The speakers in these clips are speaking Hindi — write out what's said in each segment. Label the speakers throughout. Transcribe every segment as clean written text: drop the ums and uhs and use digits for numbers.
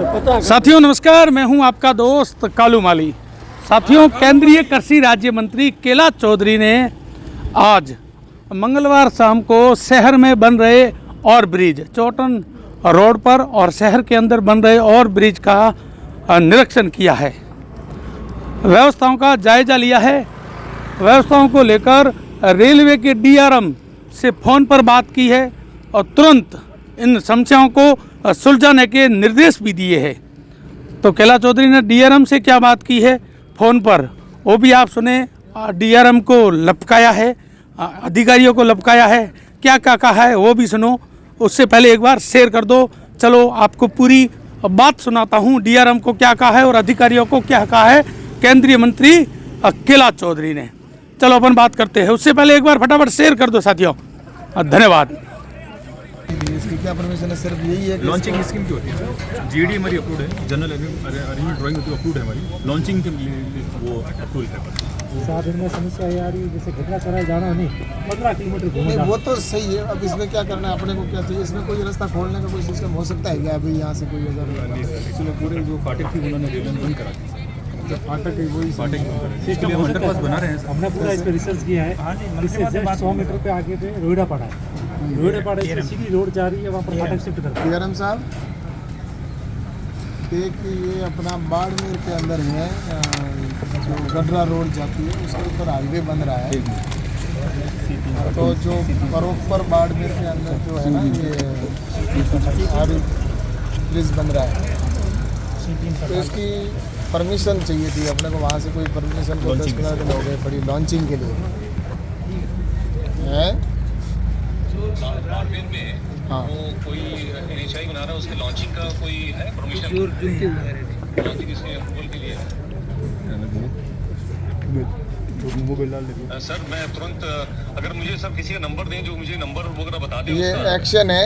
Speaker 1: साथियों नमस्कार, मैं हूं आपका दोस्त कालू माली। साथियों, केंद्रीय कृषि राज्य मंत्री कैलाश चौधरी ने आज मंगलवार शाम को शहर में बन रहे और ब्रिज चौटन रोड पर और शहर के अंदर बन रहे और ब्रिज का निरीक्षण किया है, व्यवस्थाओं का जायजा लिया है। व्यवस्थाओं को लेकर रेलवे के डीआरएम से फ़ोन पर बात की है और तुरंत इन समस्याओं को सुलझाने के निर्देश भी दिए हैं। तो कैलाश चौधरी ने डीआरएम से क्या बात की है फ़ोन पर, वो भी आप सुने। डीआरएम को लपकाया है, अधिकारियों को लपकाया है, क्या क्या कहा है वो भी सुनो। उससे पहले एक बार शेयर कर दो। चलो आपको पूरी बात सुनाता हूँ, डीआरएम को क्या कहा है और अधिकारियों को क्या कहा है केंद्रीय मंत्री कैलाश चौधरी ने। चलो अपन बात करते हैं, उससे पहले एक बार फटाफट शेयर कर दो साथियों। धन्यवाद।
Speaker 2: इसकी क्या परमिशन है? सिर्फ यही है कि
Speaker 3: लॉन्चिंग स्कीम की होती है सर। जीडी हमारी अप्रूव्ड है, जनरल अरेंजमेंट ड्राइंग होती है अप्रूव्ड है हमारी। लॉन्चिंग के लिए वो अप्रूवल है बस।
Speaker 4: साथ इनमें समस्या ये आ रही है जैसे घटना कराया जाना नहीं 15 किलोमीटर
Speaker 2: नहीं,
Speaker 4: घूमना।
Speaker 2: वो तो सही है। अब इसमें क्या करना है, अपने को क्या चाहिए? इसमें कोई रास्ता खोलने का कोई सिस्टम हो सकता है क्या? अभी यहाँ से कोई अगर
Speaker 3: एक्चुअली पूरे जो फाटक थी उन्होंने रेलवे बंद करा दी।
Speaker 2: फाटक है वही
Speaker 3: फाटक इसके लिए हम अंडरपास बना रहे हैं।
Speaker 4: हमने पूरा इस पर रिसर्च किया है। इससे जस्ट 100 मीटर पे आगे पे रोहिड़ा पड़ा है। रोहिड़ा पड़ा से सीधी रोड जा रही है, वहाँ पर फाटक शिफ्ट कर
Speaker 2: डीआरएम साहब देखिए, ये अपना बाड़मेर के अंदर है, जो गडरा रोड जाती है उसके ऊपर हाईवे बन रहा है। तो जो प्रॉपर बाड़मेर के अंदर जो है ना, ये ब्रिज बन रहा है, तो इसकी परमिशन चाहिए थी अपने को। वहाँ से कोई परमिशन को 10-15 दिन हो गए पड़ी लॉन्चिंग के लिए है। हाँ,
Speaker 5: वो कोई एनएचआई बना रहा है, उसके लॉन्चिंग का कोई है परमिशन? लॉन्चिंग इसके अप्रूवल के लिए सर मैं तुरंत, अगर मुझे सब किसी का नंबर दें जो मुझे नंबर वगैरह बता दें।
Speaker 2: ये एक्शन है,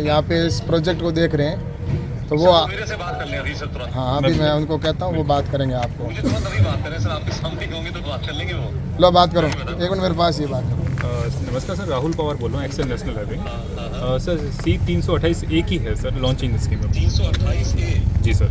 Speaker 2: यहाँ पे इस प्रोजेक्ट को देख रहे हैं तो वो
Speaker 5: मेरे से बात कर लें अभी सर तुरंत।
Speaker 2: हाँ, अभी मैं उनको कहता हूँ, वो बात करेंगे आपको।
Speaker 5: मुझे तुरंत अभी बात करें सर, आपके सामने होंगे तो बात कर लेंगे वो।
Speaker 2: लो बात करो, एक मिनट मेरे पास ये बात करो।
Speaker 3: नमस्कार सर, राहुल पवार बोल रहा हूँ, Excel national highway. Sir C-328A की है सर लॉन्चिंग स्कीम।
Speaker 5: 328A
Speaker 3: जी सर।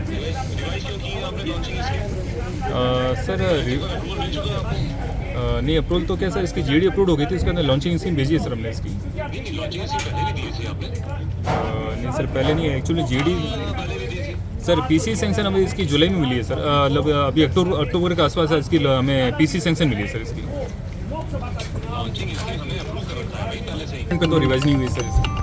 Speaker 5: रिवाइज क्यों की है आपने लॉन्चिंग इसकी?
Speaker 3: सर
Speaker 5: अप्रूवल मिल चुका है आपको?
Speaker 3: नहीं अप्रूवल तो क्या सर, इसकी जीडी अप्रूव हो गई थी, इसके अंदर लॉन्चिंग स्कीम भेजी है सर हमने इसकी।
Speaker 5: नहीं, लॉन्चिंग इसकी पहले भी दी थी आपने?
Speaker 3: नहीं सर, पहले नहीं है एक्चुअली जीडी
Speaker 5: पहले भी दी थी
Speaker 3: सर। पीसी सेंक्शन हमें इसकी जुलाई में मिली है सर, मतलब अभी अक्टूबर के आसपास इसकी हमें पीसी सेंक्शन मिली है सर इसकी।
Speaker 5: लॉन्चिंग इसकी हमने अप्रूव कर रखा है भाई पहले से ही।
Speaker 3: पे तो रिवाइज नहीं हुई सर इसकी।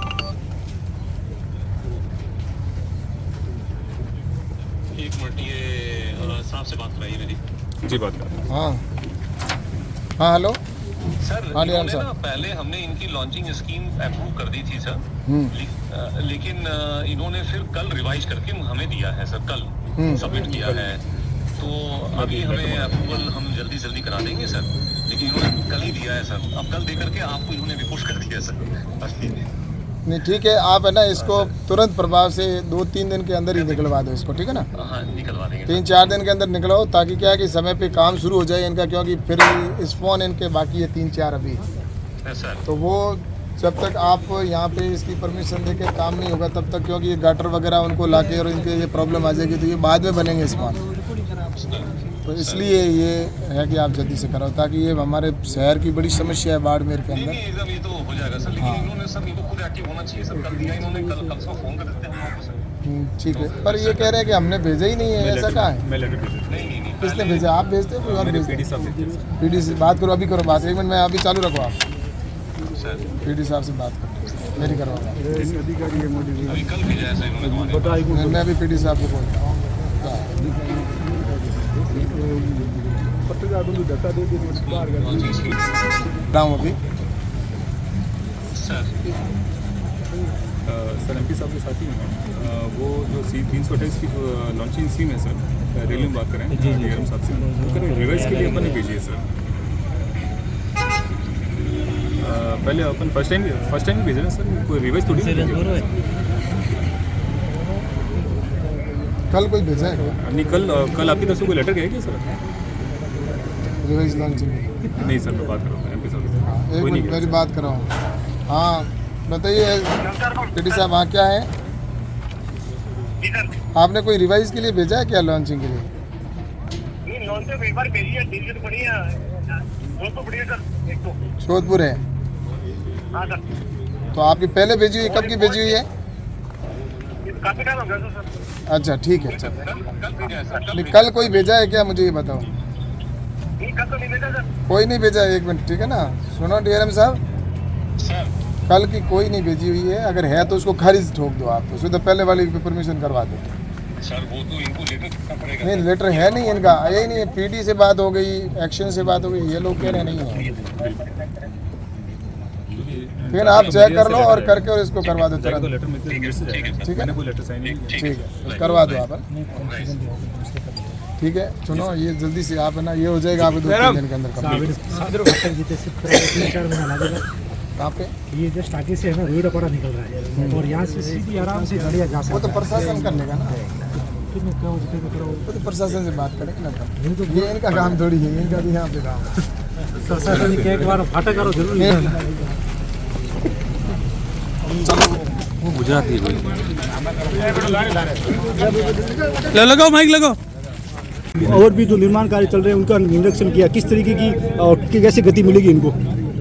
Speaker 5: एक मिनट, ये साहब से बात कराइए मेरी।
Speaker 3: जी बात कर।
Speaker 2: हाँ हाँ, हेलो
Speaker 5: सर
Speaker 2: हाँ,
Speaker 5: इन्होंने
Speaker 2: सर।
Speaker 5: ना पहले हमने इनकी लॉन्चिंग स्कीम अप्रूव कर दी थी सर, लेकिन इन्होंने फिर कल रिवाइज करके हमें दिया है सर, कल सबमिट किया है। तो अभी हमें अप्रूवल हम जल्दी करा देंगे सर, लेकिन इन्होंने कल ही दिया है सर। अब कल दे करके आपको इन्होंने भी पुश कर दिया सर।
Speaker 2: नहीं ठीक है, आप है ना इसको तुरंत प्रभाव से 2-3 दिन के अंदर ही निकलवा दो इसको, ठीक है ना?
Speaker 5: हाँ निकलवा देंगे।
Speaker 2: 3-4 दिन के अंदर निकलाओ, ताकि क्या है कि समय पे काम शुरू हो जाए इनका, क्योंकि फिर इस फोन इनके बाकी है 3-4 अभी।
Speaker 5: सर
Speaker 2: तो वो जब तक आप यहाँ पे इसकी परमिशन देके काम नहीं होगा तब तक, क्योंकि ये गटर वगैरह उनको लाके और इनके ये प्रॉब्लम आ जाएगी, तो ये बाद में बनेंगे इस फोन। तो इसलिए ये है कि आप जल्दी से कराओ, ताकि ये हमारे शहर की बड़ी समस्या है बाड़मेर के अंदर।
Speaker 5: एकदम ये तो हो जाएगा सर, लेकिन इन्होंने सर इनको खुद एक्टिव होना चाहिए सर। कल दिया इन्होंने, कल से फोन कर देते हैं आपको सर।
Speaker 2: ठीक है, पर ये कह रहे हैं कि हमने भेजा ही नहीं है, ऐसा कहाँ है?
Speaker 3: मैं लेटर भेज देता
Speaker 5: नहीं
Speaker 2: किसने भेजा? आप भेजते हो कोई और
Speaker 3: हूँ।
Speaker 2: भेजते?
Speaker 3: पीडी साहब भेजते हैं सर।
Speaker 2: पीडी से बात करो, अभी करो बात। 1 मिनट में अभी चालू रखो आप,
Speaker 5: सर,
Speaker 2: पीडी साहब से बात करो, मेरी करवा बात।
Speaker 5: अभी कल भेजा है सर इन्होंने।
Speaker 2: मैं अभी पीडी साहब को बोलता हूँ।
Speaker 5: लॉन्चिंग स्कीम
Speaker 2: अभी
Speaker 5: सर
Speaker 3: सर MP साहब के साथ ही हैं। वो जो C-328 की जो लॉन्चिंग स्कीम है सर, रेलवे में बात करें डीआरएम साहब से, तो रिवाइज के लिए अपन ने भेजी है सर। पहले अपन फर्स्ट टाइम भेजे ना सर, कोई रिवाइज थोड़ी नहीं।
Speaker 2: कल कोई भेजा है क्या
Speaker 3: नहीं, कल आपकी तरफ से कोई लेटर गया क्या सर?
Speaker 2: Revise launching?
Speaker 3: नहीं सर, मैं बात कर रहा हूँ MP साहब से।
Speaker 2: एक
Speaker 3: कोई नहीं
Speaker 2: मिनट
Speaker 3: गया।
Speaker 2: मेरी बात कराओ। हाँ बताइए टीटी साहब, वहाँ क्या है? आपने कोई रिवाइज के लिए भेजा है क्या लॉन्चिंग के लिए?
Speaker 6: एक बार भेजी है, डील तो पड़ी है, तो पड़ी है सर, एक तो।
Speaker 2: जोधपुर है?
Speaker 6: हाँ सर।
Speaker 2: तो आपकी पहले भेजी हुई, कब की भेजी हुई है?
Speaker 6: काफी टाइम हो गया सर।
Speaker 2: अच्छा ठीक है, अच्छा।
Speaker 5: कल भेजा है सर,
Speaker 2: नहीं, कल कोई भेजा है क्या, मुझे ये बताओ।
Speaker 6: नहीं, कल तो नहीं भेजा सर।
Speaker 2: कोई नहीं भेजा है, एक मिनट ठीक है ना। सुनो DRM साहब,
Speaker 5: सर।
Speaker 2: कल की कोई नहीं भेजी हुई है। अगर है तो उसको खारिज ठोक दो आप, तो सीधा पहले वाली की परमिशन करवा दो।
Speaker 5: सर वो तो इनको लेटर करना पड़ेगा।
Speaker 2: नहीं लेटर है नहीं इनका, आया ही नहीं है। PD से बात हो गई, एक्शन से बात हो गई, ये लोग कह रहे नहीं है। फिर आप चेक कर लो और करके और इसको करवा दो तुरंत।
Speaker 3: लेटर में से जाएगा।
Speaker 2: ठीक है।
Speaker 3: मैंने कोई लेटर साइन नहीं किया।
Speaker 2: ठीक है, करवा दो आप। ठीक है, सुनो ये जल्दी से आप है ना, ये हो जाएगा आपको 2-3 दिन के अंदर कंप्लीट। कहाँ पे?
Speaker 4: ये जस्ट आगे से है ना रोहिड़ापाड़ा निकल रहा है और यहाँ से सीधी आराम से गाड़ियाँ जा
Speaker 2: वो
Speaker 4: सकती
Speaker 2: तो प्रशासन कर लेगा ना,
Speaker 4: है।
Speaker 2: वो तो प्रशासन से बात करेंगे ना तब। ये इनका काम थोड़ी है, इनका भी यहाँ पे काम है।
Speaker 4: प्रशासन के एक बार फाटा करो जरूर
Speaker 3: वो गुजराती है।
Speaker 1: लगाओ माइक लगाओ।
Speaker 7: और भी जो निर्माण कार्य चल रहे हैं उनका निरीक्षण किया, किस तरीके की और कैसे गति मिलेगी इनको?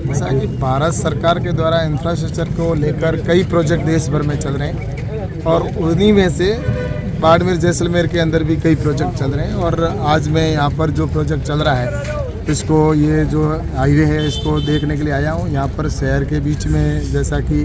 Speaker 2: ऐसा है कि भारत सरकार के द्वारा इंफ्रास्ट्रक्चर को लेकर कई प्रोजेक्ट देश भर में चल रहे हैं और उन्हीं में से बाड़मेर जैसलमेर के अंदर भी कई प्रोजेक्ट चल रहे हैं। और आज मैं यहाँ पर जो प्रोजेक्ट चल रहा है इसको, ये जो हाईवे है इसको देखने के लिए आया हूँ। यहाँ पर शहर के बीच में जैसा कि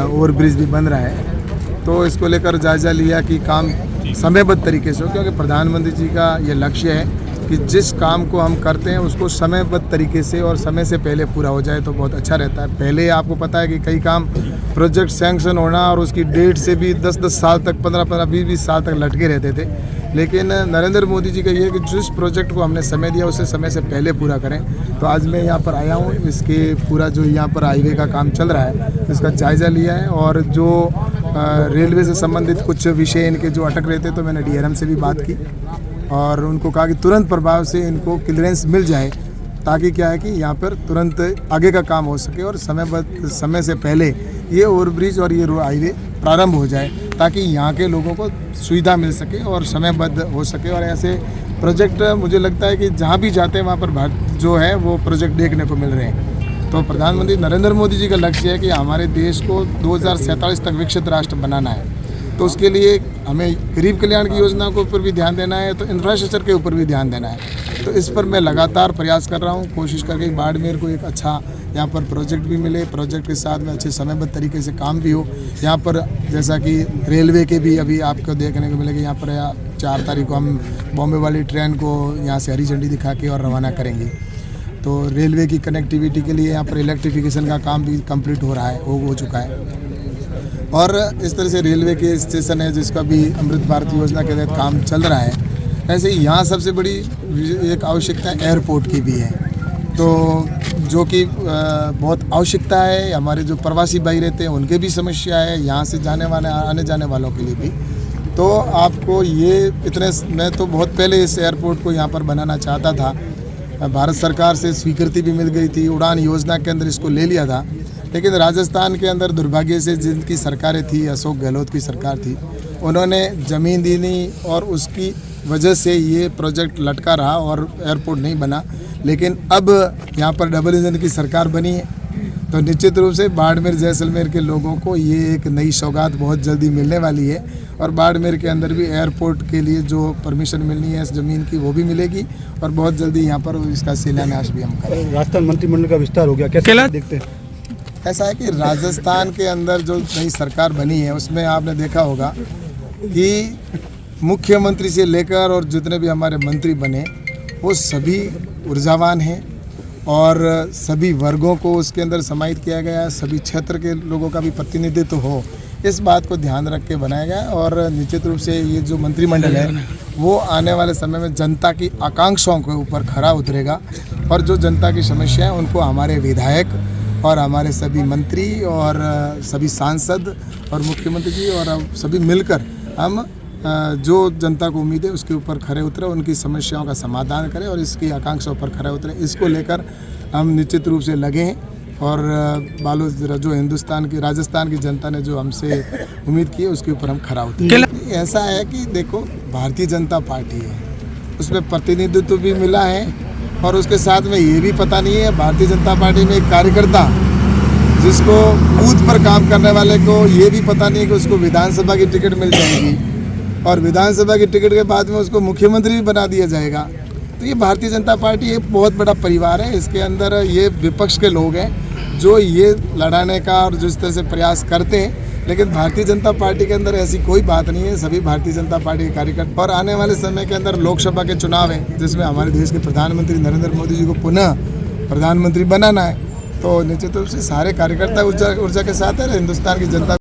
Speaker 2: ओवरब्रिज भी बन रहा है, तो इसको लेकर जायज़ा लिया कि काम समयबद्ध तरीके से हो, क्योंकि प्रधानमंत्री जी का ये लक्ष्य है कि जिस काम को हम करते हैं उसको समयबद्ध तरीके से और समय से पहले पूरा हो जाए तो बहुत अच्छा रहता है। पहले आपको पता है कि कई काम प्रोजेक्ट सैंक्शन होना और उसकी डेट से भी 10-10 साल तक, 15-15, 20-20 साल तक लटके रहते थे। लेकिन नरेंद्र मोदी जी का ये है कि जिस प्रोजेक्ट को हमने समय दिया उसे समय से पहले पूरा करें। तो आज मैं यहाँ पर आया हूँ, इसके पूरा जो यहाँ पर हाईवे का काम चल रहा है इसका जायज़ा लिया है। और जो रेलवे से संबंधित कुछ विषय इनके जो अटक रहे थे, तो मैंने DRM से भी बात की और उनको कहा कि तुरंत प्रभाव से इनको क्लियरेंस मिल जाए, ताकि क्या है कि यहाँ पर तुरंत आगे का काम हो सके और समय से पहले ये ओवरब्रिज और ये हाईवे प्रारंभ हो जाए, ताकि यहाँ के लोगों को सुविधा मिल सके और समयबद्ध हो सके। और ऐसे प्रोजेक्ट मुझे लगता है कि जहाँ भी जाते हैं वहाँ पर भारत जो है वो प्रोजेक्ट देखने को मिल रहे हैं। तो प्रधानमंत्री नरेंद्र मोदी जी का लक्ष्य है कि हमारे देश को 2047 तक विकसित राष्ट्र बनाना है। तो उसके लिए हमें गरीब कल्याण की योजना के ऊपर भी ध्यान देना है, तो इंफ्रास्ट्रक्चर के ऊपर भी ध्यान देना है। तो इस पर मैं लगातार प्रयास कर रहा हूँ, कोशिश करके बाड़मेर को एक अच्छा यहाँ पर प्रोजेक्ट भी मिले, प्रोजेक्ट के साथ में अच्छे समयबद्ध तरीके से काम भी हो। यहाँ पर जैसा कि रेलवे के भी अभी आपको देखने को मिलेगा, यहाँ पर 4 तारीख को हम बॉम्बे वाली ट्रेन को यहाँ से हरी झंडी दिखा के और रवाना करेंगे। तो रेलवे की कनेक्टिविटी के लिए यहाँ पर इलेक्ट्रिफिकेशन का काम भी कंप्लीट हो रहा है, हो चुका है। और इस तरह से रेलवे के स्टेशन है जिसका भी अमृत भारत योजना के तहत काम चल रहा है। ऐसे ही यहाँ सबसे बड़ी एक आवश्यकता एयरपोर्ट की भी है, तो जो कि बहुत आवश्यकता है। हमारे जो प्रवासी भाई रहते हैं उनके भी समस्या है, यहाँ से आने जाने वालों के लिए भी। तो आपको ये मैं तो बहुत पहले इस एयरपोर्ट को यहाँ पर बनाना चाहता था, भारत सरकार से स्वीकृति भी मिल गई थी, उड़ान योजना के अंदर इसको ले लिया था। लेकिन राजस्थान के अंदर दुर्भाग्य से जिनकी सरकारें थी, अशोक गहलोत की सरकार थी, उन्होंने ज़मीन दी नहीं और उसकी वजह से ये प्रोजेक्ट लटका रहा और एयरपोर्ट नहीं बना। लेकिन अब यहाँ पर डबल इंजन की सरकार बनी है, तो निश्चित रूप से बाड़मेर जैसलमेर के लोगों को ये एक नई सौगात बहुत जल्दी मिलने वाली है। और बाड़मेर के अंदर भी एयरपोर्ट के लिए जो परमिशन मिलनी है इस ज़मीन की वो भी मिलेगी और बहुत जल्दी यहाँ पर इसका शिलान्यास भी हम करेंगे।
Speaker 7: राजस्थान मंत्रिमंडल का विस्तार हो गया, कैसे देखते हैं?
Speaker 2: ऐसा है कि राजस्थान के अंदर जो नई सरकार बनी है उसमें आपने देखा होगा कि मुख्यमंत्री से लेकर और जितने भी हमारे मंत्री बने वो सभी ऊर्जावान हैं और सभी वर्गों को उसके अंदर समाहित किया गया है, सभी क्षेत्र के लोगों का भी प्रतिनिधित्व हो, इस बात को ध्यान रख के बनाया गया। और निश्चित रूप से ये जो मंत्रिमंडल है वो आने वाले समय में जनता की आकांक्षाओं के ऊपर खरा उतरेगा और जो जनता की समस्या है उनको हमारे विधायक और हमारे सभी मंत्री और सभी सांसद और मुख्यमंत्री जी और अब सभी मिलकर हम जो जनता को उम्मीद है उसके ऊपर खरे उतरे, उनकी समस्याओं का समाधान करें और इसकी आकांक्षाओं पर खरे उतरे। इसको लेकर हम निश्चित रूप से लगे हैं और जो हिंदुस्तान की राजस्थान की जनता ने जो हमसे उम्मीद की है उसके ऊपर हम खरा उतरे। ऐसा है कि देखो, भारतीय जनता पार्टी है, उसमें प्रतिनिधित्व भी मिला है और उसके साथ में ये भी पता नहीं है भारतीय जनता पार्टी में एक कार्यकर्ता जिसको बूथ पर काम करने वाले को ये भी पता नहीं है कि उसको विधानसभा की टिकट मिल जाएगी और विधानसभा की टिकट के बाद में उसको मुख्यमंत्री भी बना दिया जाएगा। तो ये भारतीय जनता पार्टी एक बहुत बड़ा परिवार है। इसके अंदर ये विपक्ष के लोग हैं जो ये लड़ाने का और जिस तरह से प्रयास करते हैं, लेकिन भारतीय जनता पार्टी के अंदर ऐसी कोई बात नहीं है। सभी भारतीय जनता पार्टी के कार्यकर्ता और आने वाले समय के अंदर लोकसभा के चुनाव हैं जिसमें हमारे देश के प्रधानमंत्री नरेंद्र मोदी जी को पुनः प्रधानमंत्री बनाना है। तो निश्चित रूप से सारे कार्यकर्ता ऊर्जा के साथ है। हिंदुस्तान की जनता